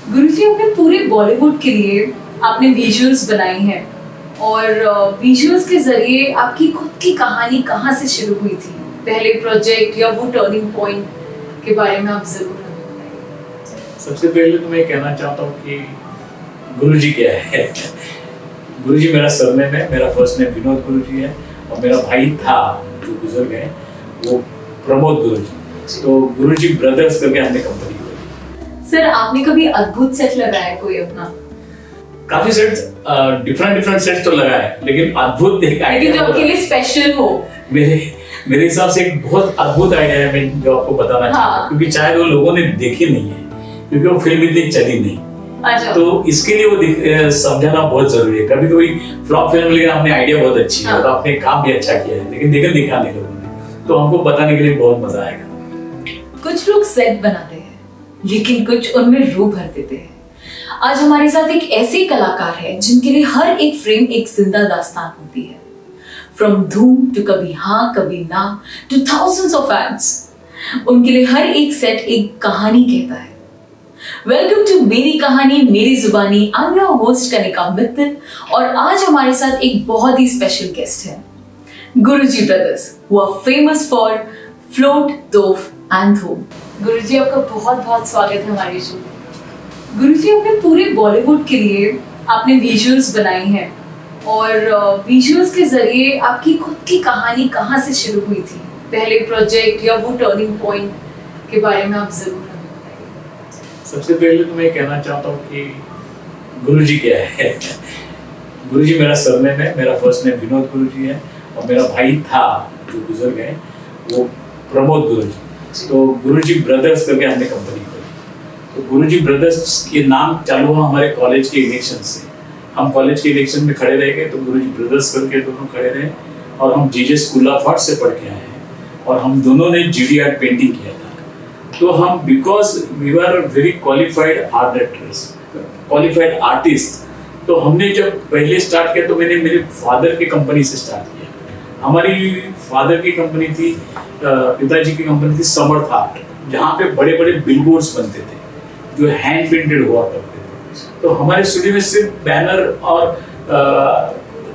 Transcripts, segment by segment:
गुरुजी, अपने पूरे बॉलीवुड के लिए आपने विजुअल्स बनाई हैं और विजुअल्स के जरिए आपकी खुद की कहानी कहाँ से शुरू हुई थी, पहले प्रोजेक्ट या वो टर्निंग पॉइंट के बारे में आप जरूर हमें बताइए। सबसे पहले तो मैं कहना चाहता हूँ कि गुरुजी क्या है। गुरुजी मेरा सरनेम है, मेरा फर्स्ट नेम विनोद गुरुजी है और मेरा भाई था जो गुजर गए वो प्रमोद गुरुजी। तो गुरुजी ब्रदर्स करके हमने कंपनी खोली। सर, आपने कभी अद्भुत सेट लगाया कोई अपना? काफी सेट्स, डिफरेंट सेट्स तो लगाए हैं, लेकिन अद्भुत एक लेकिन जो आपके लिए स्पेशल हो। मेरे हिसाब से एक बहुत अद्भुत आइडिया है मैं जो आपको बताना चाहता हूँ, क्योंकि शायद वो लोगों ने देखी नहीं है, क्योंकि वो फिल्म इतनी चली नहीं। अच्छा। तो इसके लिए वो समझाना बहुत जरूरी है। कभी कभी फ्लॉप फिल्म, लेकिन आपने आइडिया बहुत अच्छी है और आपने काम भी अच्छा किया है, लेकिन दिखा नहीं लोगों ने, तो हमको बताने के लिए बहुत मजा आएगा। कुछ लोग सेट बनाते हैं लेकिन कुछ उनमें रूह भर देते हैं। आज हमारे साथ एक ऐसे कलाकार है जिनके लिए हर एक फ्रेम एक जिंदा दास्तान होती है। फ्रॉम धूम टू कभी हाँ कभी ना टू थाउजेंड्स ऑफ फैंस, उनके लिए हर एक सेट एक कहानी कहता है। वेलकम टू मेरी कहानी मेरी जुबानी। I am your host Kanika Mittal और आज हमारे साथ एक बहुत ही स्पेशल गेस्ट है, Guruji brothers, who are famous for float, तोफ एंड धूम। गुरुजी, आपका बहुत बहुत स्वागत है हमारे शो। गुरुजी, अपने पूरे बॉलीवुड के लिए आपने विजुअल्स बनाई हैं और विजुअल्स के जरिए आपकी खुद की कहानी कहाँ से शुरू हुई थी, पहले प्रोजेक्ट या वो टर्निंग पॉइंट के बारे में आप जरूर हमें बताइए। सबसे पहले तो मैं कहना चाहता हूँ कि गुरुजी क्या है। गुरुजी मेरा सरनेम है, मेरा फर्स्ट नेम विनोद गुरुजी है और मेरा भाई था जो गुजर गए वो प्रमोद गुरुजी। तो गुरुजी ब्रदर्स करके हमने कंपनी खोली। तो गुरुजी ब्रदर्स के नाम चालू हुआ हमारे कॉलेज के इलेक्शन से। हम कॉलेज के इलेक्शन में खड़े रह गए तो गुरुजी ब्रदर्स करके दोनों खड़े रहे और हम जीजे स्कूल ऑफ आर्ट से पढ़ के आए हैं और हम दोनों ने जीडी आर्ट पेंटिंग किया था। तो हम because we were very qualified art directors, qualified artist, तो हमने जब पहले स्टार्ट किया तो मैंने मेरे फादर की कंपनी से स्टार्ट किया। हमारी फादर की कंपनी थी, पिताजी की कंपनी थी समर्थ आर्ट, जहाँ पे बड़े बड़े बिलबोर्ड्स बनते थे जो हैंड प्रिंटेड हुआ करते थे। तो हमारे स्टूडियो में सिर्फ बैनर और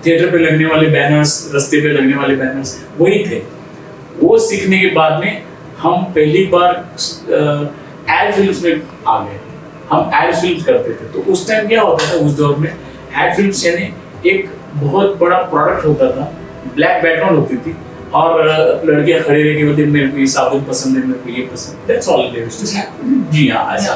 थिएटर पे लगने वाले बैनर्स, रस्ते पे लगने वाले बैनर्स वही थे। वो सीखने के बाद में हम पहली बार एड फिल्म्स में आ गए। हम एड फिल्म्स करते थे। तो उस टाइम क्या होता था, उस दौर में एड फिल्म्स यानी एक बहुत बड़ा प्रोडक्ट होता था, ब्लैक बैकग्राउंड होती थी और लड़कियां खड़े रह के बोलती मेरे को ये साबुन पसंद है, मेरे को ये पसंद है, दैट्स ऑल इट इज। जी हाँ, ऐसा।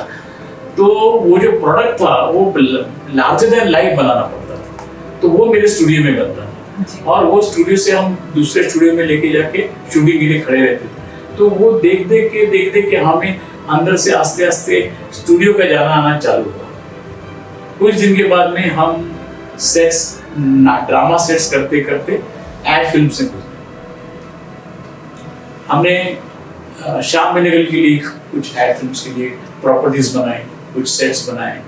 तो वो जो प्रोडक्ट था वो लार्जर देन लाइफ बनाना पड़ता था, तो वो मेरे स्टूडियो में बनता था और वो स्टूडियो से हम दूसरे स्टूडियो में लेके जाके शूटिंग के लिए खड़े रहते थे। तो वो देख देख के हमें अंदर से आस्ते आस्ते स्टूडियो का जाना आना चालू हुआ। कुछ दिन के बाद में हम सेट्स, ड्रामा सेट्स करते करते एड फिल्म से घुस गए। हमने श्याम बेनेगल के लिए कुछ एड फिल्म्स के लिए प्रॉपर्टीज बनाए, कुछ सेट्स बनाए।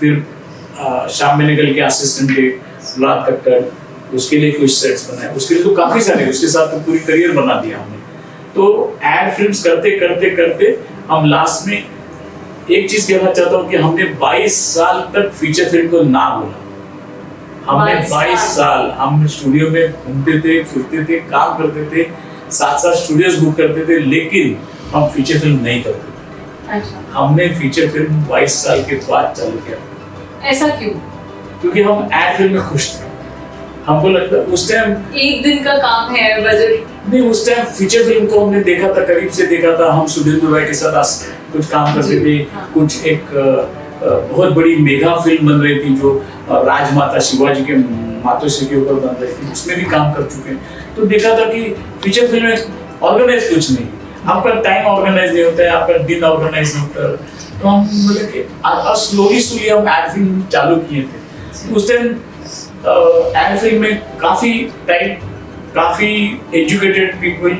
फिर श्याम बेनेगल के असिस्टेंट थे मुराद खट्टर, उसके लिए कुछ सेट्स बनाए। उसके लिए तो काफी सारे, उसके साथ तो पूरी करियर बना दिया हमने। तो एड फिल्म्स करते करते हम लास्ट में एक चीज कहना चाहता हूँ कि हमने 22 साल तक फीचर फिल्म को ना बोला। हमने 22 साल हम स्टूडियो में घूमते थे, फिरते थे, काम करते थे, साथ स्टूडियोज बुक करते थे, लेकिन हम फीचर फिल्म नहीं करते थे। अच्छा। हमने फीचर फिल्म 22 साल के बाद चालू किया। ऐसा क्यों? क्योंकि हम एड फिल्म में खुश थे। हमको लगता उस टाइम एक दिन का काम है, बजट नहीं। उस टाइम फीचर फिल्म को हमने देखा था, करीब से देखा था। हम सुधीर भाई के साथ कुछ काम करते थे। कुछ एक बहुत बड़ी मेगा फिल्म बन रही थी जो राजमाता शिवाजी के मातोश्री के ऊपर बन रही थी, उसमें भी काम कर चुके हैं। तो देखा था कि फीचर फिल्म में ऑर्गेनाइज कुछ नहीं, आपका टाइम ऑर्गेनाइज नहीं होता है, आपका दिन ऑर्गेनाइज नहीं होता है। तो हम बोले कि स्लोली हम एड फिल्म चालू किए थे। उस टाइम एड फिल्म में काफी टाइम, काफी एजुकेटेड पीपल,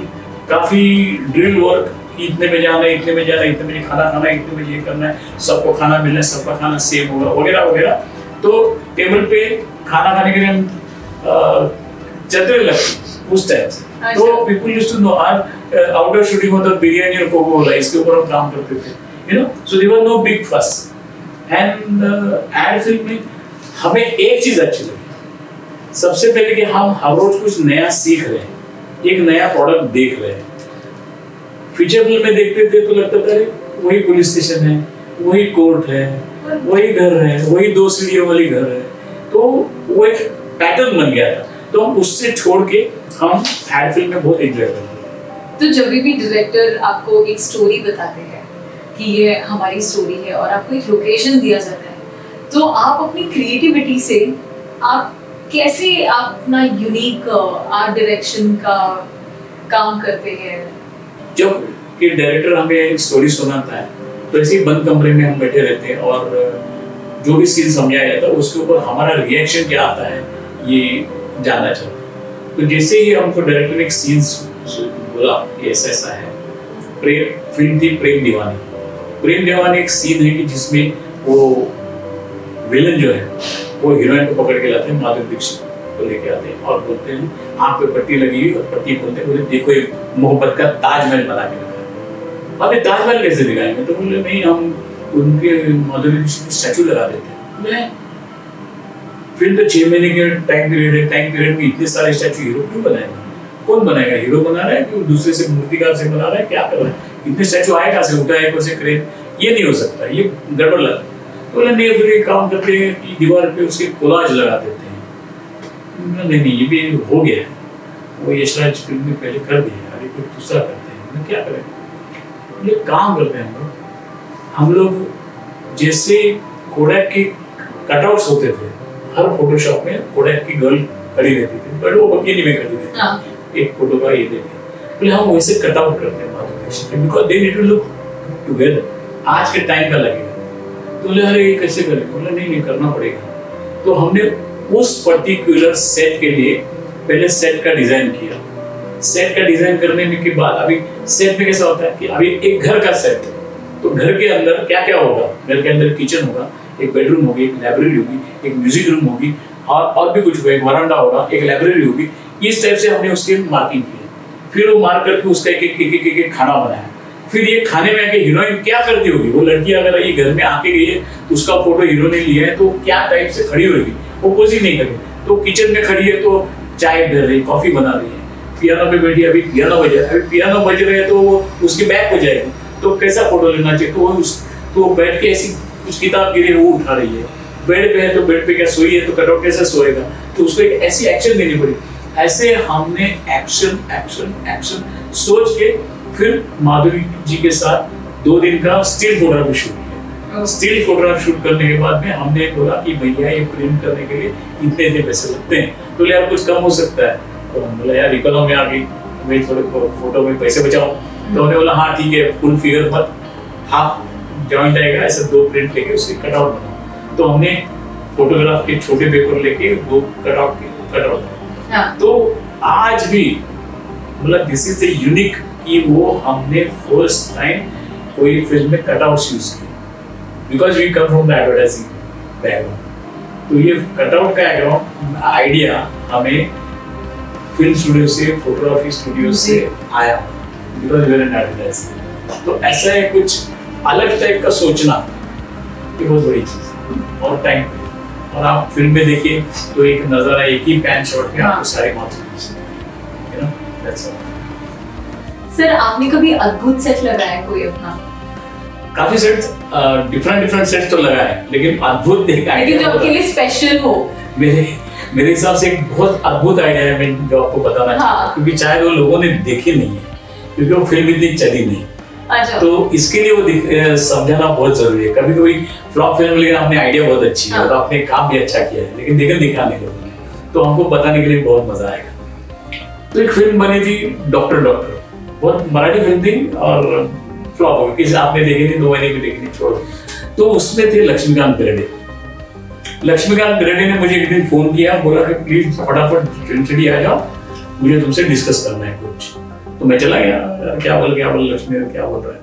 काफी ड्रिल वर्क कि इतने में जाना है, इतने में जाना है, इतने में खाना खाना है, इतने में ये करना है, सबको खाना मिलना है, सबका खाना सेम होगा वगैरह वगैरह। तो टेबल पे खाना खाने के लिए हम चलते लगते उस टाइम से। तो people used to know outdoor shooting होता बिरयानी और कोको कोला, इसके ऊपर हम काम करते थे, you know. So there was no big fuss. And ad film में हमें एक चीज अच्छी लगी, सबसे पहले कि हम हर रोज कुछ नया सीख रहे हैं, एक नया प्रोडक्ट देख रहे हैं। फीचर फिल्म में देखते थे तो लगता था अरे वही पुलिस स्टेशन है, वही कोर्ट है, वही घर है, वही 2 सीढ़ियों वाली घर है, तो वो एक पैटर्न बन गया था। तो हम उससे छोड़ के हम एड फिल्म में बहुत एंजॉय करते हैं। तो जब भी डायरेक्टर आपको एक स्टोरी बताते हैं कि ये हमारी स्टोरी है और आपको एक लोकेशन दिया जाता है, तो आप अपनी क्रिएटिविटी से आप कैसे अपना यूनिक आर्ट डायरेक्शन का काम करते हैं? जब कि डायरेक्टर हमें स्टोरी सुनाता है तो ऐसे ही बंद कमरे में हम बैठे रहते हैं और जो भी सीन समझाया जाता है उसके ऊपर हमारा रिएक्शन क्या आता है ये जानना चाहता। तो जैसे ही हमको डायरेक्टर ने एक सीन बोला कि ऐसा ऐसा है, प्रेम फिल्म थी प्रेम दीवानी। प्रेम दीवानी एक सीन है कि जिसमें वो विलन जो है वो हीरोइन को पकड़ के लाते हैं, माधुरी दीक्षित को लेके आते हैं और बोलते हैं आँख पे पट्टी लगी हुई और पट्टी खोलते हैं, बोले देखो ये मोहब्बत का ताजमहल बना के रखा है। अब ये ताजमहल कैसे दिखाएंगे? तो बोले नहीं हम उनके माधुरी दीक्षित की स्टैचू लगा देते हैं। फिल्म तो 6 महीने के टाइम पीरियड है, टाइम पीरियड में इतने सारे स्टैचू हीरो क्यों बनाएगा? कौन बनाएगा? हीरो बना रहा है कि दूसरे से मूर्तिकार से बना रहा है, क्या कर रहा है? इतने स्टैचू आए कहाँ से? उठाए कैसे क्रेन? ये नहीं हो सकता, ये गड़बड़ लगता है। तो बोले नहीं फिर काम करते हैं कि दीवार पे उसके कोलाज लगा देते हैं। नहीं ये भी हो गया है, वो यशराज फिल्म में पहले कर दिया, अभी कुछ दूसरा करते हैं, क्या करें? ये काम करते हैं हम लोग। जैसे कोडैक के कटआउट्स होते थे, हर फोटोशॉप में कोडैक की गर्ल खड़ी रहती थी, बट वो बकरी में खड़ी रहती थी, एक फोटो का ये देखे। बोले हम वैसे कटआउट करते हैं because they need to look together, आज के टाइम का लगेगा। तो बोले अरे ये कैसे करें? बोले नहीं करना पड़ेगा। तो हमने उस पर्टिकुलर सेट के लिए पहले सेट का डिजाइन किया। सेट का डिजाइन करने के बाद अभी सेट में कैसा होता है कि अभी एक घर का सेट है, तो घर के अंदर क्या क्या होगा? घर के अंदर किचन होगा, एक बेडरूम होगी, एक लाइब्रेरी होगी, एक म्यूजिक रूम होगी और भी कुछ होगा, एक वरांडा होगा, एक लाइब्रेरी होगी। इस टाइप से हमने उसकी मार्किंग की। फिर वो मार्क करके उसका एक खाना बनाया। फिर ये खाने में आके हीरोइन क्या करती होगी? वो लड़की अगर ये घर में आके गई है तो उसका फोटो हीरो ने लिया है तो क्या टाइप से खड़ी होगी? वो पोज नहीं करेगी। तो किचन में खड़ी है तो चाय दे रही, कॉफी बना रही है, पियानो पे बैठी, अभी पियानो बज रहा है, अभी पियानो बज रहे हैं तो वो उसकी बैक हो जाएगी, तो कैसा फोटो लेना चाहिए? तो बैठ के ऐसी कुछ किताब गिरी है वो उठा रही है, बेड पे है तो बेड पे क्या सोई है तो कटआउट कैसे सोएगा? तो उसको एक ऐसी एक्शन देनी पड़ी। ऐसे हमने एक्शन एक्शन एक्शन सोच के फिर माधुरी जी के साथ 2 दिन का स्टिल फोटोग्राफी शूट किया। स्टिल फोटोग्राफ शूट करने के बाद में हमने बोला कि भैया ये प्रिंट करने के लिए इतने पैसे लगते हैं, तो यार कुछ कम हो सकता है। तो हम बोला यार इकोनॉमी आ गई, मैं थोड़े फोटो में पैसे बचाऊं। तो हमने बोला हाँ ठीक है, फुल फिगर मत, हाफ जॉइंट आएगा, ऐसे 2 प्रिंट लेके उसके कटआउट बनाओ। तो हमने फोटोग्राफ के छोटे पेपर लेके 2 कटआउट तो आज भी मतलब दिस इज द यूनिक कि वो हमने फर्स्ट टाइम कोई फिल्म में कटआउट्स यूज किए because we come from the advertising background. तो ये कटआउट का आइडिया हमें फिल्म स्टूडियो से, फोटोग्राफी स्टूडियो से आया because we are in advertising. तो ऐसा है कुछ अलग टाइप का सोचना, ये बहुत बड़ी चीज और टाइम। और आप फिल्म में देखिए तो एक नजारा, एक ही पैन शॉट में आपको सारे marks you know that's all. Sir आपने कभी अद्भुत सेट लगाया कोई अपना? काफी सेट्स, डिफरेंट सेट्स तो लगाए हैं, लेकिन अद्भुत देखा है लेकिन जो आपके लिए स्पेशल हो। मेरे हिसाब से एक बहुत अद्भुत आइडिया है, मैं जो आपको बताना चाहता हूं, क्योंकि शायद वो लोगों ने देखी नहीं है क्योंकि वो फिल्म इतनी चली नहीं। अच्छा। तो इसके लिए वो समझाना बहुत जरूरी है। कभी कभी फ्लॉप फिल्म, लेकिन आपने आइडिया बहुत अच्छी है और आपने काम भी अच्छा किया है, लेकिन देखा नहीं लोगों ने, तो हमको बताने के लिए बहुत मजा आएगा। तो एक फिल्म बनी थी डॉक्टर, बहुत मराठी फिल्म थी और फ्लॉप हो गई, किसी आपने देखी थी, 2 महीने में देखी थी, छोड़ो। तो उसमें थे लक्ष्मीकांत बेर्डे। लक्ष्मीकांत बेर्डे ने मुझे एक दिन फोन किया, बोला कि प्लीज फटाफट फिल्म सिटी आ जाओ, मुझे तुमसे डिस्कस करना है कुछ। तो मैं चला गया, क्या बोल लक्ष्मी क्या बोल रहा है?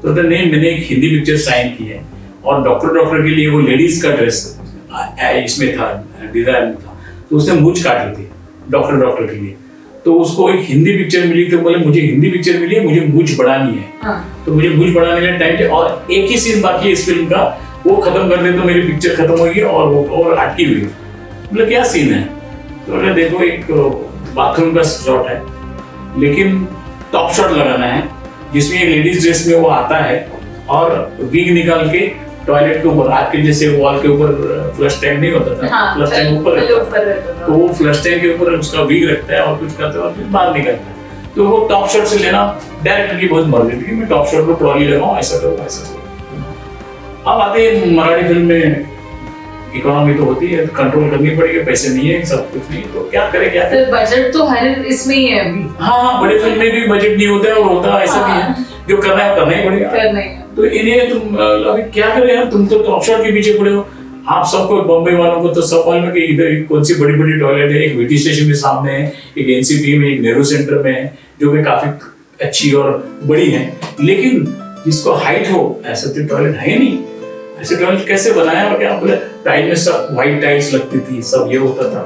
तो नहीं, मैंने एक हिंदी पिक्चर साइन की है और डॉक्टर के लिए वो लेडीज का ड्रेस इसमें था, डिजाइन था, तो उसने मूंछ काटी थी डॉक्टर के लिए। तो उसको एक हिंदी पिक्चर मिली, तो बोले मुझे हिंदी पिक्चर मिली है, मुझे मूंछ बढ़ानी है। तो मुझे मूंछ बढ़ाने के लिए टाइम चाहिए और एक ही सीन बाकी है इस फिल्म का, वो खत्म कर दे तो मेरी पिक्चर खत्म होगी और वो और अटकी हुई। बोले क्या सीन है? तो बोले देखो एक बाथरूम का शॉट है, लेकिन टॉप शॉट लगाना है जिसमें एक लेडीज ड्रेस में वो आता है और विग निकाल के टॉयलेट के ऊपर, आपके जैसे वॉल के ऊपर फ्लश टैंक नहीं होता था, हाँ, फ्लश टैंक ऊपर रहता रहता तो वो फ्लश टैंक के ऊपर उसका विग रखता है और कुछ करता है और फिर बाहर निकलता है। तो वो टॉप शॉट से लेना डायरेक्टर की बहुत मर्जी थी कि मैं टॉप शॉट में ट्रॉली लगाऊं, ऐसा करूं ऐसा करूं। अब आते हैं मराठी फिल्म में इकोनॉमी तो होती है, कंट्रोल करनी पड़ेगी, पैसे नहीं है, सब कुछ नहीं, तो क्या करे क्या करे? बजट तो हर इसमें ही है अभी। हाँ, बड़े फिल्म में भी बजट नहीं होता है और होता ऐसा भी है, जो करना है करना ही पड़ेगा। करना ही है। तो इन्हें तुम अभी क्या करें यार, तुम तो टॉप शॉट के पीछे पड़े हो। आप सबको, बॉम्बे वालों को तो सब मालूम है कि इधर कौन सी बड़ी बड़ी टॉयलेट है, एक वीटी स्टेशन के सामने है, एक एनसीपी में, एक नेहरू सेंटर में है, जो कि काफी अच्छी और बड़ी है, लेकिन जिसको हाइट हो ऐसा तो टॉयलेट है नहीं। ऐसे टॉयलेट कैसे बनाया? और क्या बोले, टाइल में सब व्हाइट टाइल्स लगती थी, सब ये होता था।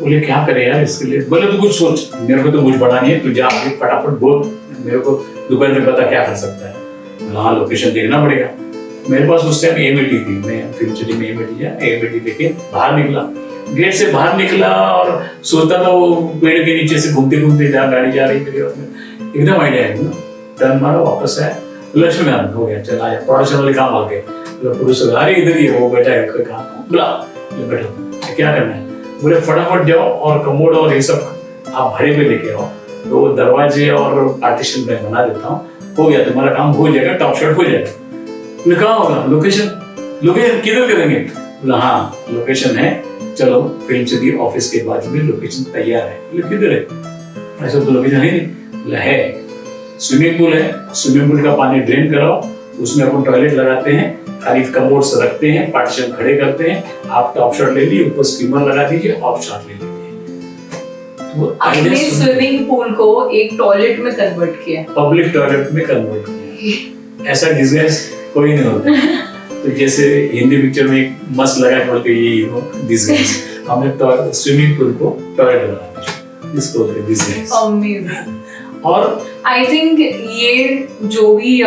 बोले क्या करे यार इसके लिए? बोले तो कुछ सोच, मेरे को तो कुछ बना नहीं है, तू जा फटाफट बोल, मेरे को दोपहर में पता क्या कर सकता है। हाँ, लोकेशन देखना पड़ेगा। मेरे पास उस टाइम एमएटी थी, मैं फिल्म सिटी में एमएटी लेके बाहर निकला, गेट से बाहर निकला और सोचता था वो पेड़ के नीचे से घूमते घूमते गाड़ी जा रही मेरी और एकदम आइडिया है ना, टर्न मारा, वापस आया, लक्ष्मीनारायण हो गया, चला आया, प्रोडक्शन वाले काम आ गए, प्रोड्यूसर अरे इधर ही है, वो बैठा है कहा, बुला बैठो, क्या करना है? बोले फटाफट जाओ और कमोड और ये सब आप भाड़े पे लेके आओ, तो दरवाजे और पार्टीशन में बना देता हूँ, हो गया तुम्हारा काम, हो जाएगा, टॉप शॉट हो जाएगा। बोले कहाँ होगा? लोकेशन किधर करेंगे? बोला हाँ लोकेशन है, चलो फिल्म सिटी ऑफिस के बाजू में लोकेशन तैयार है। बोले किधर है? ऐसा तो लोकेशन है नहीं। बोला है, स्विमिंग पूल है, स्विमिंग पूल का पानी ड्रेन कराओ, उसमें अपन टॉयलेट लगाते हैं, खाली कमोड्स रखते हैं, पार्टीशन खड़े करते हैं, आप टॉप शॉट ले लीजिए, ऊपर स्टीमर लगा दीजिए, ऑफ शॉट ले लीजिए। तो आपने स्विमिंग पूल को एक टॉयलेट में कन्वर्ट किया, पब्लिक टॉयलेट में कन्वर्ट किया। ऐसा डिस्गाइज कोई नहीं होता। तो जैसे हिंदी पिक्चर में एक मस्त लगा बोल के ये डिस्गाइज, हमने स्विमिंग पूल को टॉयलेट बना दिया, इसको बोलते हैं डिस्गाइज। अमेजिंग। और आई थिंक ये जो भी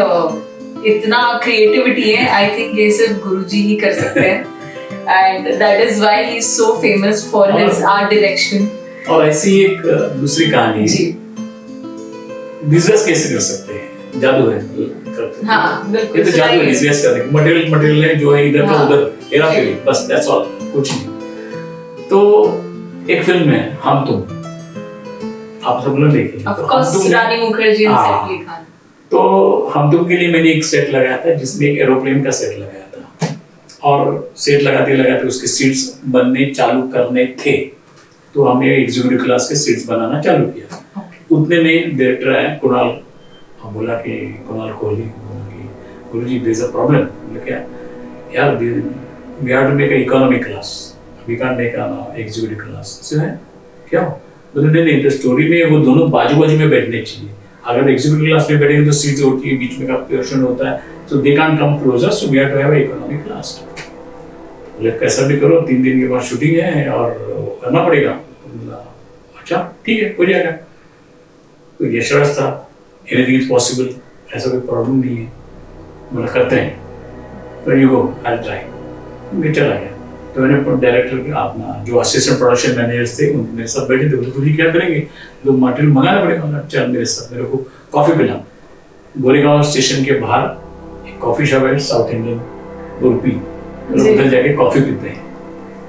इतना क्रिएटिविटी है, आई थिंक ये सिर्फ गुरुजी ही कर सकते हैं and that is why he is so famous for his art direction. और ऐसी एक दूसरी कहानी है, बिजनेस कैसे कर सकते हैं? जादू है, हाँ बिल्कुल, ये तो जादू है, बिजनेस करने का मटेरियल है जो है इधर का उधर हेरा फेरी, बस दैट्स ऑल, कुछ नहीं। तो एक फिल्म है हम तुम, आप सब लोग देखिए, ऑफ कोर्स रानी मुखर्जी ने सेट लिखा। तो हम तुम के लिए मैंने एक सेट लगाया था, जिसमें एक एरोप्लेन का सेट लगाया था, और सेट लगाते लगाते उसके सीट्स बनने चालू करने थे, तो हमने एग्जीक्यूटिव क्लास के सीट्स बनाना चालू किया। उतने में डायरेक्टर आए कुणाल, बोला कि Kunal Kohli, Guruji there is a problem. बोले क्या? यार we have to make a economy class, we can't make a executive class. से है क्या? बोले नहीं, तो स्टोरी में वो दोनों बाजू बाजू में बैठने चाहिए, अगर एग्जीक्यूटिव क्लास में बैठेंगे तो सीट होती है, बीच में का पोर्शन होता है, so they can't come closer, so we have to have a economy class. बोले कैसा भी करो, 3 दिन के बाद शूटिंग है और करना पड़ेगा। अच्छा ठीक है, हो जाएगा। तो ये शर्त था, एनीथिंग इज पॉसिबल, ऐसा कोई प्रॉब्लम नहीं है, बोला करते हैं, तो यू गो, आई ट्राई। मैं चला गया, तो मैंने डायरेक्टर अपना जो असिस्टेंट प्रोडक्शन मैनेजर्स थे उनके मेरे साथ बैठे थे, बोले तुझे क्या करेंगे, लोग मटेरियल मंगाना पड़ेगा, चल मेरे साथ, मेरे को कॉफी पिला। गोरेगांव स्टेशन के बाहर एक कॉफी शॉप है, साउथ इंडियन, उर्पी, उधर जाके कॉफी पीते हैं।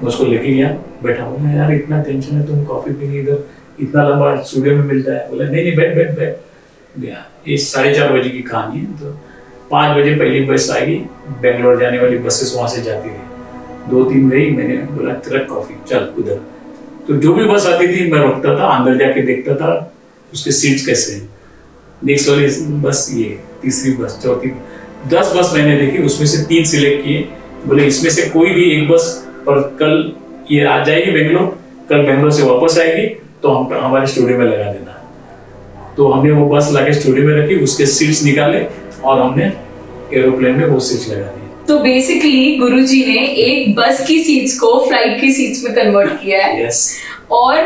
मैं उसको लेके गया, बैठा, बोला यार इतना टेंशन है, तुम कॉफी पीने इधर इतना लंबा स्टूडियो में मिलता है। बोला नहीं नहीं, बैठ बैठ बैठ गया। ये 4:30 बजे की कहानी है। तो 5 बजे पहली बस आएगी, बेंगलोर जाने वाली बसेस वहाँ से जाती रही, 2-3 गई, मैंने बोला तेरा कॉफी चल उधर। तो जो भी बस आती थी मैं रुकता था, अंदर जाके देखता था उसके सीट्स कैसे हैं। नेक्स्ट वाली बस ये, तीसरी बस, चौथी, 10 बस मैंने देखी, उसमें से 3 सिलेक्ट किए। बोले इसमें से कोई भी एक बस पर कल ये आ जाएगी बेंगलोर, कल बेंगलोर से वापस आएगी, तो हम हमारे स्टूडियो में लगा देना। तो हमने वो बस लाके स्टूडियो में रखी, उसके सीट्स निकाले और हमने एरोप्लेन में वो सीट्स लगा दी। तो बेसिकली गुरुजी ने एक बस की सीट्स को फ्लाइट की सीट्स में कन्वर्ट किया है। yes. और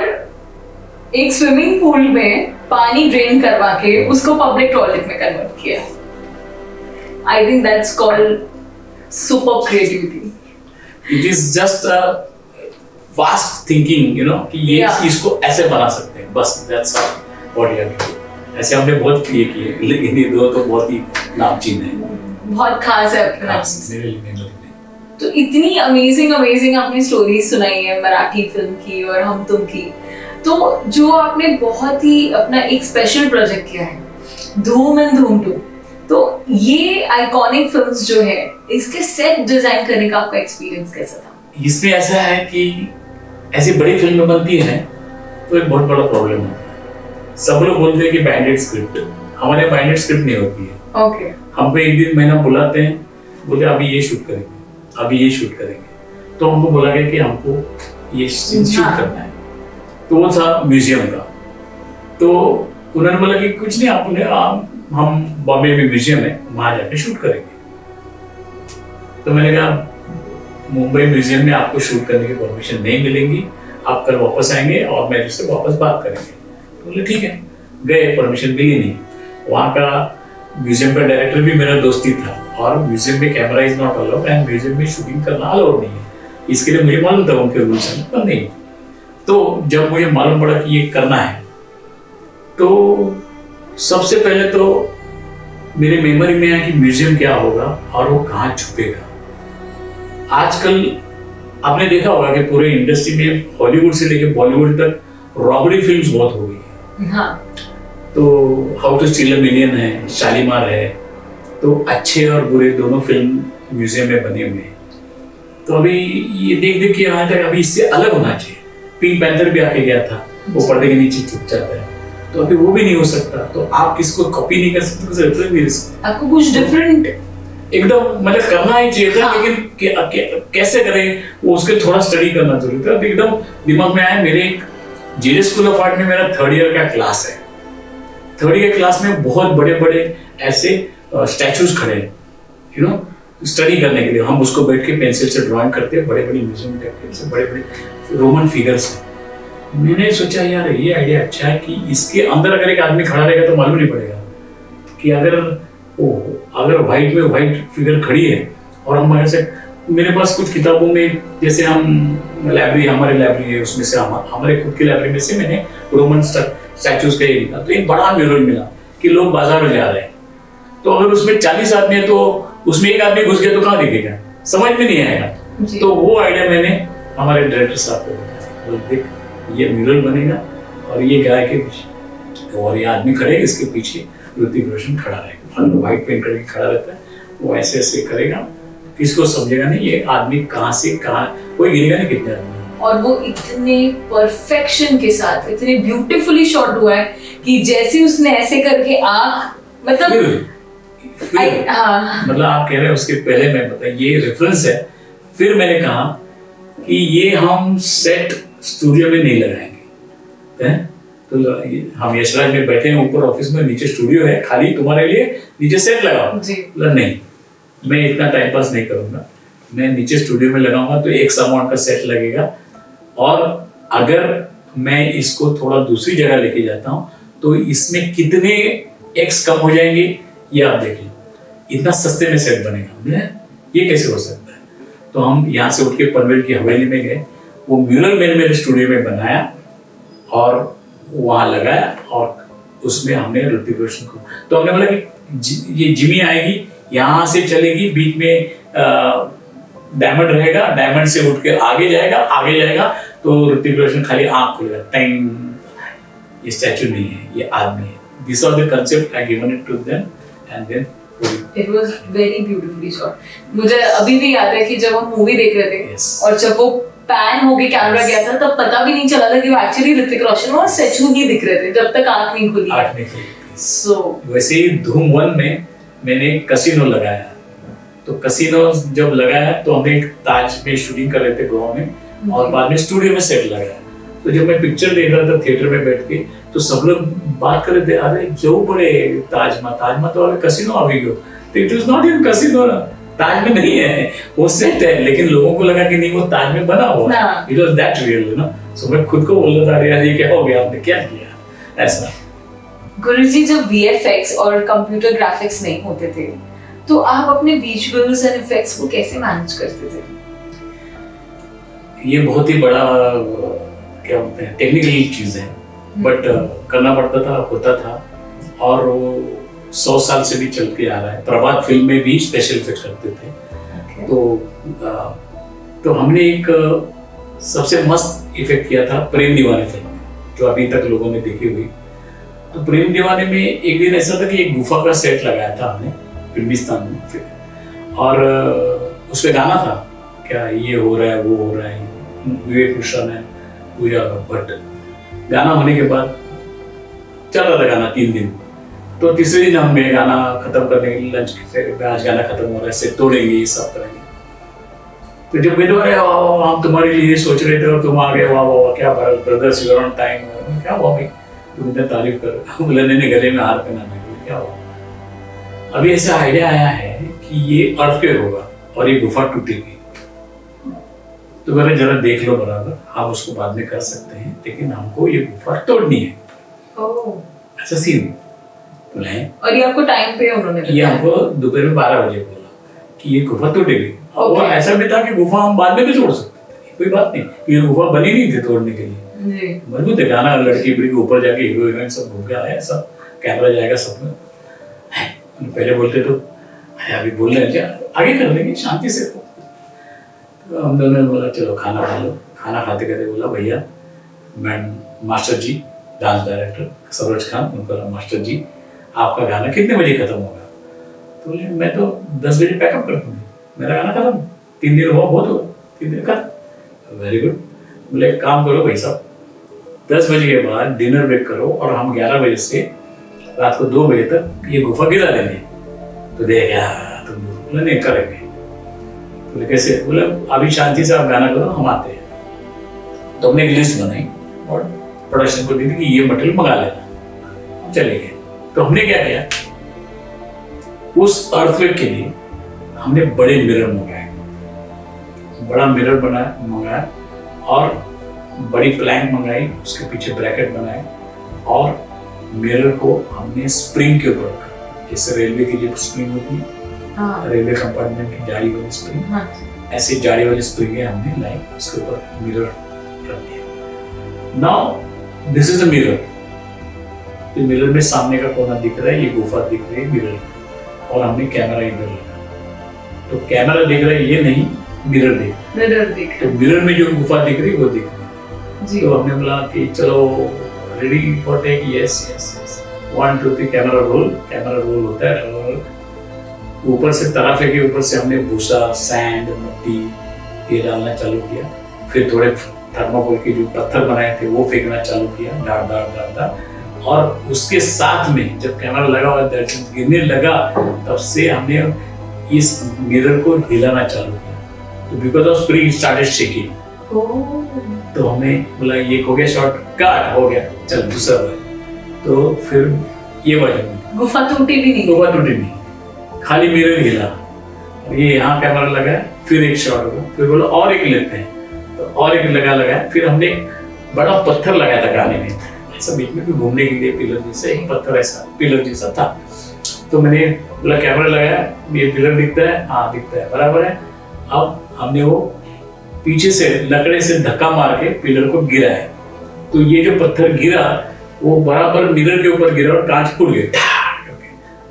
एक स्विमिंग पूल में पानी ड्रेन करवा के उसको पब्लिक टॉयलेट में कन्वर्ट किया। I think that's called super creativity. It is just a fast thinking, you know, कि ये Yeah. इसको ऐसे बना सकते हैं, बस दैट्स व्हाट यू हैव। ऐसे हमने बहुत किए, लेकिन ये दो तो बहुत ही नामचीन है, बहुत खास है अपने खास मेरे लिए मेमोरी में। तो इतनी अमेजिंग अमेजिंग आपने स्टोरी सुनाई है मराठी फिल्म की और हम तुम की। तो जो आपने बहुत ही अपना एक स्पेशल प्रोजेक्ट किया है धूम एंड धूम 2, तो ये आइकॉनिक फिल्म्स जो है इसके सेट डिजाइन करने का आपका एक्सपीरियंस कैसा था? इसमें ऐसा है कि ऐसी बड़ी फिल्म बनती है तो एक बहुत बड़ा प्रॉब्लम है। सब लोग बोलते हैं कि बैंडेड स्क्रिप्ट, हमारे बैंडेड स्क्रिप्ट नहीं होती है। ओके। हमको एक दिन महीना बुलाते हैं, बोलते अभी ये शूट करेंगे, अभी ये शूट करेंगे। तो हमको बोला गया कि हमको ये सीन शूट करना है। तो वो था म्यूजियम का। तो उन्होंने बोला कि कुछ नहीं, आपने हम बॉम्बे में म्यूजियम है, वहां जाके शूट करेंगे। तो मैंने कहा मुंबई म्यूजियम में आपको शूट करने की परमिशन नहीं मिलेगी, आप कल वापस आएंगे और मेरे से वापस बात करेंगे। तो बोले ठीक है। गए, परमिशन मिली नहीं। वहाँ का म्यूजियम का डायरेक्टर भी मेरा दोस्त ही था, और म्यूजियम में camera is not allowed and museum में शूटिंग करना अलाउड नहीं है। इसके लिए मुझे मालूम था उनके रूल्स हैं, पर नहीं। तो जब मुझे मालूम पड़ा कि ये करना है, तो सबसे पहले तो मेरे मेमोरी में है कि म्यूजियम क्या होगा और वो कहाँ छुपेगा। आजकल आपने देखा होगा कि पूरे इंडस्ट्री में हॉलीवुड से लेकर बॉलीवुड तक रॉबरी फिल्म्स बहुत हो गई है। हाँ। तो how to steal a million है, शालीमार है, तो अच्छे और बुरे दोनों फिल्म म्यूजियम में बने हुए हैं। तो अभी ये देख देख के यहाँ तक अभी इससे अलग होना चाहिए। पिंक पैंथर भी आके गया था, वो पर्दे के नीचे छुप जाता है, तो अभी वो भी नहीं हो सकता। तो आप किसको कॉपी नहीं कर सकते, कुछ रेफरेंस नहीं दे सकते। आपको कुछ डिफरेंट एकदम मतलब करना ही चाहिए था। हाँ। लेकिन कैसे करें वो उसके थोड़ा स्टडी करना जरूरी था। एकदम दिमाग में आया, मेरे जेजे स्कूल ऑफ आर्ट में मेरा 3rd ईयर का क्लास है। 3rd ईयर क्लास में बहुत बड़े बड़े ऐसे स्टैचूज खड़े हैं, यू नो, स्टडी करने के लिए। हम उसको बैठ के पेंसिल से ड्राइंग करते हैं, बड़े बड़े म्यूजियम टाइप से बड़े बड़े रोमन फिगर्स हैं। मैंने सोचा यार ये आइडिया अच्छा है कि इसके अंदर अगर एक आदमी खड़ा रहेगा तो मालूम नहीं पड़ेगा कि अगर व्हाइट में व्हाइट फिगर खड़ी है। और हम ऐसे, मेरे पास कुछ किताबों में, जैसे हम लाइब्रेरी, हमारी लाइब्रेरी है, उसमें से हमारे खुद की लाइब्रेरी में से मैंने रोमन स्टैचूज का ये लिखा। तो एक बड़ा मिरर मिला कि लोग बाजार में जा रहे हैं, तो अगर उसमें 40 आदमी है तो उसमें एक आदमी घुस गया तो कहाँ दिखेगा, समझ में नहीं आएगा। तो वो आइडिया मैंने हमारे डायरेक्टर साहब को बताया, बोल देख ये मिरर बनेगा और ये गाय के पीछे और ये आदमी खड़े, इसके पीछे ऋतिक रोशन खड़ा रहेगा, व्हाइट पेंट करके खड़ा रहता है, वो ऐसे ऐसे करेगा, किसको समझेगा नहीं ये आदमी कहाँ से कहाँ, कोई गिरेगा नहीं कितने आदमी। और वो इतने परफेक्शन के साथ इतने ब्यूटीफुली शॉट हुआ है कि जैसे उसने ऐसे करके आँख, मतलब मतलब आप कह रहे हैं उसके पहले मैं बता, ये रेफरेंस है। फिर मैंने कहा कि ये हम सेट स्टूडियो में नहीं लगाएंगे, हैं? तो हम यशराज में बैठे हैं ऊपर ऑफिस में, नीचे स्टूडियो है खाली तुम्हारे लिए, नीचे सेट लगाओ। नहीं, मैं इतना टाइम पास नहीं करूंगा, मैं नीचे स्टूडियो में लगाऊंगा तो एक अमाउंट का सेट लगेगा, और अगर मैं इसको थोड़ा दूसरी जगह लेके जाता हूँ तो इसमें कितने एक्स कम हो जाएंगे ये आप देख लो, इतना सस्ते में सेट बनेगा, ये कैसे हो सकता है। तो हम यहाँ से उठ के पनवेल की हवेली में गए, वो म्यूरल मैंने मेरे स्टूडियो में बनाया और वहाँ लगाया, और उसमें हमने ऋतिक रोशन को, तो हमने बोला कि ये जिमी आएगी, यहाँ से चलेगी, बीच में डायमंड रहेगा, डायमंड से उठ के आगे जाएगा तो ऋतिक रोशन खाली आँख खुलेगा, टाइम, ये स्टैचू नहीं है, ये आदमी है। These are the concept I given it to them and then it was very beautifully shot. मुझे अभी भी याद है कि जब हम मूवी देख रहे थे, yes. और जब वो पैन होके कैमरा गया था तब पता भी नहीं चला था कि वो एक्चुअली ऋतिक रोशन और स्टैचू ही दिख रहे थे जब तक आँख नहीं खुली। So वैसे ही धूम 1 में मैंने कसिनो लगाया, तो कसिनो जब लगाया तो हम एक ताज में शूटिंग कर रहे थे गोवा में, और बाद में स्टूडियो में सेट लगाया। तो जब मैं पिक्चर देख रहा था थिएटर में बैठ के, तो सब लोग बात कर रहे थे, अरे जो बड़े ताजमा तो अरे कसिनो आ गई हो, तो it was not in casino, Taj में नहीं है, वो सेट है, लेकिन लोगों को लगा कि नहीं वो ताज में बना हुआ है, it was that real, you know. So मैं खुद को बोल रहा था यार ये क्या हो गया, आपने क्या किया ऐसा। गुरुजी, जब VFX और कंप्यूटर ग्राफिक्स नहीं होते थे तो आप अपने विजुअल्स एंड इफेक्ट्स को कैसे मैनेज करते थे? ये बहुत ही बड़ा क्या बोलते हैं टेक्निकल चीज है, बट करना पड़ता था, होता था। और वो 100 साल से भी चलते आ रहा है। प्रभात फिल्म में भी स्पेशल इफेक्ट करते थे। तो हमने एक सबसे मस्त इफेक्ट किया था प्रेम दीवाने फिल्म में, जो अभी तक लोगों ने देखी हुई। तो प्रेम दीवाने में एक दिन ऐसा था कि एक गुफा का सेट लगाया था हमने फिल्मिस्तान में, और उस पे गाना था, क्या ये हो रहा है वो हो रहा है, विवेक भूषण है, पूजा भट्ट। गाना होने के बाद चल रहा था गाना 3 दिन। तो तीसरे दिन हमने गाना खत्म करने के लिए लंच से, आज गाना खत्म हो रहा है, सेट तोड़ेंगे, ये सब करेंगे। तो जब विदो है हम तुम्हारे लिए सोच रहे थे और तुम आ गए, वाह वाह वाह, क्या brothers you are on time, क्या हुआ भाई, तुम इतने तारीफ कर, बोले नहीं गले में हार पहनाने के लिए, क्या हुआ। अभी ऐसा आइडिया आया है कि ये अर्थक्वेक होगा और ये गुफा टूटेगी, तो मैंने जरा देख लो बराबर, हम उसको बाद में कर सकते हैं, लेकिन हमको ये गुफा तोड़नी है। ऐसा सीन बोले। और ये आपको टाइम पे उन्होंने ये हमको दोपहर में 12 बजे बोला कि ये गुफा टूटेगी। और ऐसा भी था कि गुफा हम बाद में भी तोड़ सकते थे, कोई बात नहीं, ये गुफा बनी नहीं थी तोड़ने के लिए। मजबूत है गाना, लड़की बड़ी के ऊपर जाके हीरो हीरोइन सब घूम के आए, सब कैमरा जाएगा सब में। पहले बोलते तो अभी बोल रहे हैं, आगे कर लेंगे शांति से। तो हम दोनों ने बोला चलो खाना खा लो। खाना खाते खाते बोला भैया, मैं मास्टर जी डांस डायरेक्टर सरोज खान, उनका मास्टर जी आपका गाना कितने बजे खत्म होगा? तो बोले मैं तो 10 बजे पैकअप कर दूंगी, मेरा गाना खत्म, 3 दिन हुआ, बहुत हुआ, 3 दिन खत्म। Very good. बोले एक काम करो भाई साहब, 10 बजे के बाद डिनर ब्रेक करो और हम 11 बजे से रात को 2 बजे तक ये गुफा गिरा देंगे। तो देख यार तुम, बोले नहीं करेंगे। बोले कैसे? बोले अभी शांति से आप गाना करो, हम आते हैं। तो हमने एक लिस्ट बनाई और प्रोडक्शन को दी थी कि ये मटेरियल मंगा लेना, चले गए। तो हमने क्या किया, उस अर्थक्वेक के लिए हमने बड़े मिरर मंगाए, बड़ा मिरर मंगाया और बड़ी प्लैंक मंगाई, उसके पीछे ब्रैकेट बनाए और मिरर को हमने स्प्रिंग के ऊपर रखा, जैसे रेलवे की जो स्प्रिंग होती है, रेलवे कंपार्टमेंट की जाली वाली स्प्रिंग, ऐसे जाली वाली स्प्रिंग हमने लाई, उसके ऊपर मिरर रख दिया। Now this is a mirror. तो मिरर में सामने का कोना दिख रहा है, ये गुफा दिख रही है मिरर, और हमने कैमरा इधर लगा। तो कैमरा दिख रहा है, ये नहीं, मिरर दिख। तो मिरर में जो गुफा दिख रही है वो दिख रही है। तो हमने बोला कि चलो ready for take, yes yes yes, 1 2 3 camera roll होता है। ऊपर से तराफे के ऊपर से हमने भूसा, सैंड, मिट्टी ये डालना चालू किया। फिर थोड़े थर्माकोल के जो पत्थर बनाए थे वो फेंकना चालू किया, डार। और उसके साथ में जब कैमरा लगा हुआ दर्शन गिरने लगा, तब से हमने इस मिरर को हिलाना चालू किया। तो because of spring started shaking, तो हमें बोला ये हो गया शॉट, कट हो गया, चल दूसरा बार। तो फिर ये वर्जन गुफा टूटी नहीं, खाली मिरर हिला, ये यहाँ कैमरा लगा, फिर एक शॉट होगा, फिर बोला और एक लेते हैं, तो और एक लगाया। फिर हमने एक बड़ा पत्थर लगाया था गाने में, ऐसा बीच में घूमने के लिए पिलर जैसा एक पत्थर ऐसा पिलर जैसा था। तो मैंने बोला कैमरा लगाया, ये पिलर दिखता है, हाँ दिखता है, बराबर है। अब हमने वो पीछे से लकड़े से धक्का मार के पिलर को गिरा है। तो ये जो पत्थर गिरा वो बराबर मिरर के ऊपर गिरा और कांच फूट गए।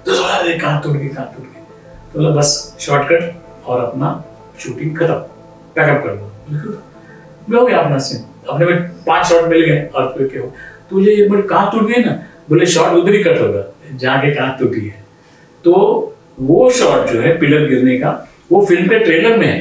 तो कांच टूट गई। तो बस शॉर्टकट और अपना शूटिंग खत्म, पैकअप कर दो, हो गया अपना सीन। अपने में 5 शॉट मिल गए अर्थक्वेक के। तो ये एक बार कांच टूट गई ना, बोले शॉट उधर ही कट होगा जहाँ के कांच टूटी है। तो वो शॉट जो है पिलर गिरने का, वो फिल्म के ट्रेलर में है,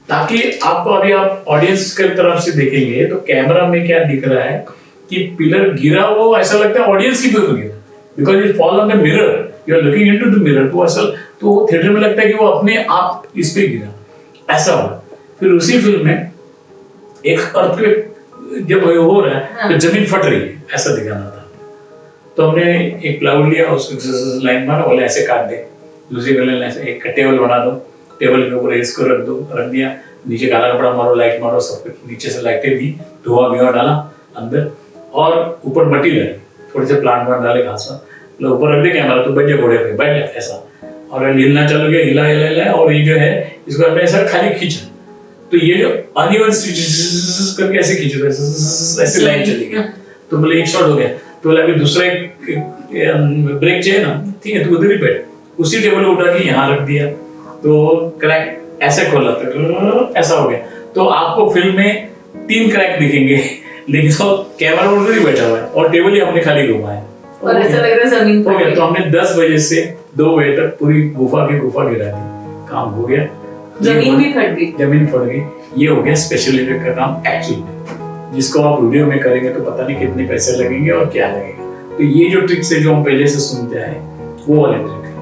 ताकि आपको अभी आप ऑडियंस की तरफ से देखेंगे तो कैमरा में क्या दिख रहा है कि पिलर गिरा, वो ऐसा लगता है ऑडियंस की तरफ गिरा, because it fall on the mirror, you are looking into the mirror. तो ऐसा तो थिएटर में लगता है कि वो अपने आप इस पे गिरा, ऐसा हुआ। फिर उसी फिल्म में एक अर्थक्वेक जब हो रहा है तो जमीन फट रही है, ऐसा दिखाना था। तो हमने एक प्लाईवुड लिया, उसको लाइन मारा, बोले ऐसे काट दे, दूसरी वाले ऐसे एक टेबल बना दो, टेबल के ऊपर इसको रख दिया, नीचे काला कपड़ा मारो, लाइट मारो, सब कुछ नीचे से लाइटें दी, धुआं डाला अंदर, और ऊपर मट्टी डाली, थोड़े से प्लांट डाले, घास ऊपर रख दे कैमरा, तो बैठ जा घोड़े पे, बैठ जा ऐसा। और हिलना चालू किया, हिला हिला हिला, और ये जो है इसको हमने ऐसा खाली खींचा, तो ये जो अनइवन करके ऐसे खींचो, ऐसे लाइन चली गई, तो बोले एक शॉट हो गया। तो बोला अभी दूसरा एक ब्रेक चाहिए ना, ठीक है, तो उधर ही बैठ, उसी टेबल को उठा के यहाँ रख दिया, तो क्रैक ऐसे खोला, तो ऐसा हो गया। तो आपको फिल्म में 3 क्रैक दिखेंगे, लेकिन तो कैमरा उधर ही बैठा हुआ है और टेबल ही हमने खाली घुमा है, और ऐसा लग रहा है जमीन पर हो गया। तो हमने 10 बजे से 2 बजे तक पूरी गुफा गिरा दी, काम हो गया। जमीन भी फट गई, जमीन फट गई। ये हो गया स्पेशल इफेक्ट का काम एक्चुअल में, जिसको आप वीडियो में करेंगे तो पता नहीं कितने पैसे लगेंगे और क्या लगेगा। तो ये जो ट्रिक्स है जो हम पहले से सुनते आए, वो वाले ट्रिक है।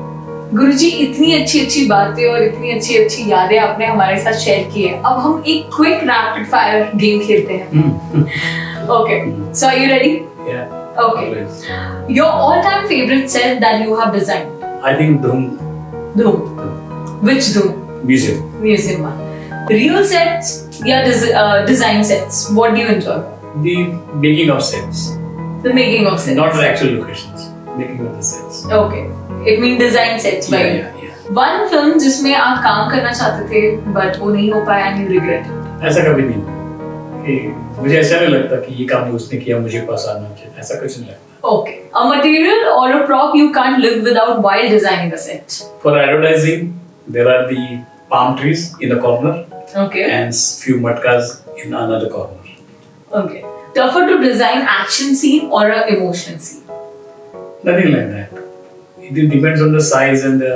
गुरुजी इतनी अच्छी अच्छी बातें और इतनी अच्छी अच्छी यादें आपने हमारे साथ शेयर की है। अब हम एक क्विक रैपिड फायर गेम खेलते हैं। Okay, so are you ready? Okay. Your all-time favorite set that you have designed? I think Dhoom. Dhoom. Which Dhoom? Museum. Museum one. Real sets या design sets? What do you enjoy? The making of sets. The making of sets. Not the actual locations. Making of the sets. Okay. It means design sets, Yeah, right? yeah, yeah. One film जिसमें आप काम करना चाहते थे but वो नहीं हो पाया and you regret it. ऐसा कभी नहीं, कि मुझे ऐसा नहीं लगता कि ये काम उसने किया मुझे पास आना चाहिए, ऐसा कुछ नहीं लगता। Okay. A material or a prop you can't live without while designing a set. For advertising, there are the palm trees in the corner Okay. and few matkas in another corner. Okay. Tougher to design action scene or a emotion scene? Nothing like that. It depends on the size and the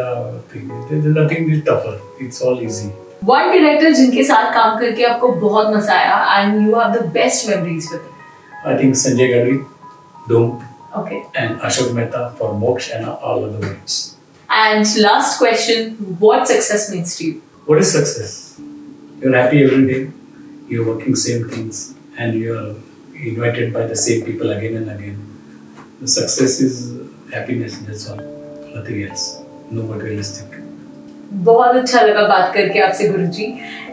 thing. There's nothing tougher. It's all easy. One director जिनके साथ काम करके आपको बहुत मजा आया and you have the best memories with him. I think Sanjay Gadri, Dhoom, Okay. and Ashok Mehta for Moksha and all other movies. And last question, what success means to you? What is success? You're happy every day. You're working same things, and you're invited by the same people again and again. The success is happiness. That's all. Nothing else. No materialistic. बहुत अच्छा लगा बात करके आपसे गुरुजी।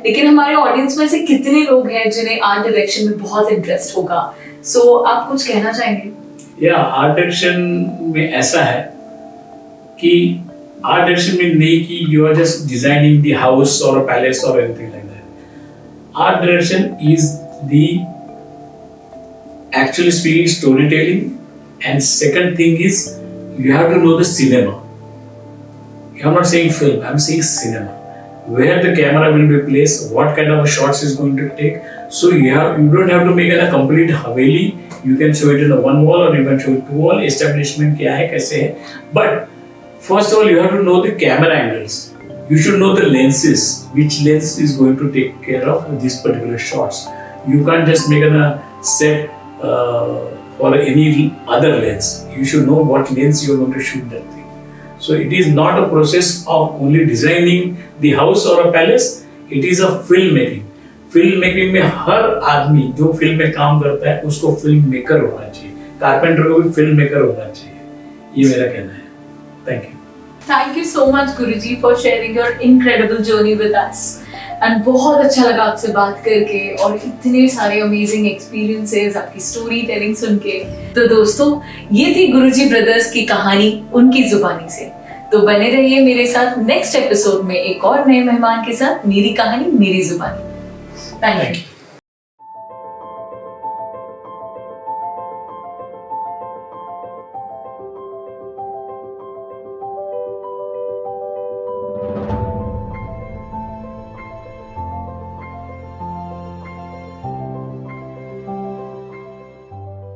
लेकिन हमारे audience में से कितने लोग हैं जिन्हें आर्ट डायरेक्शन में बहुत इंटरेस्ट होगा? सो आप कुछ कहना चाहेंगे? या आर्ट डायरेक्शन में ऐसा है कि आर्ट डायरेक्शन में नहीं कि you are just designing the house और पैलेस और anything like that. Art direction is the actually speaking story telling, and second thing is you have to know the cinema. I'm not saying film, I'm saying cinema. Where the camera will be placed, what kind of shots is going to take. So you don't have to make a complete haveli. You can show it in a one wall or you can show it two wall. Establishment क्या है कैसे है. But first of all, you have to know the camera angles. You should know the lenses. Which lens is going to take care of these particular shots. You can't just make a set or any other lens. You should know what lens you are going to shoot that thing. So it is not a process of only designing the house or a palace. It is a filmmaking. Filmmaking में हर आदमी जो film में काम करता है उसको film maker होना चाहिए। कारपेंटर को भी फिल्म मेकर होना चाहिए। ये मेरा कहना है। Thank you. Thank you so much Guruji for sharing your incredible journey with us. And बहुत अच्छा लगा आपसे बात करके और इतने सारे अमेजिंग एक्सपीरियंसेस, आपकी स्टोरी टेलिंग सुन के। तो दोस्तों, ये थी गुरुजी ब्रदर्स की कहानी उनकी जुबानी से। तो बने रहिए मेरे साथ नेक्स्ट एपिसोड में एक और नए मेहमान के साथ, मेरी कहानी मेरी जुबानी। Thank you.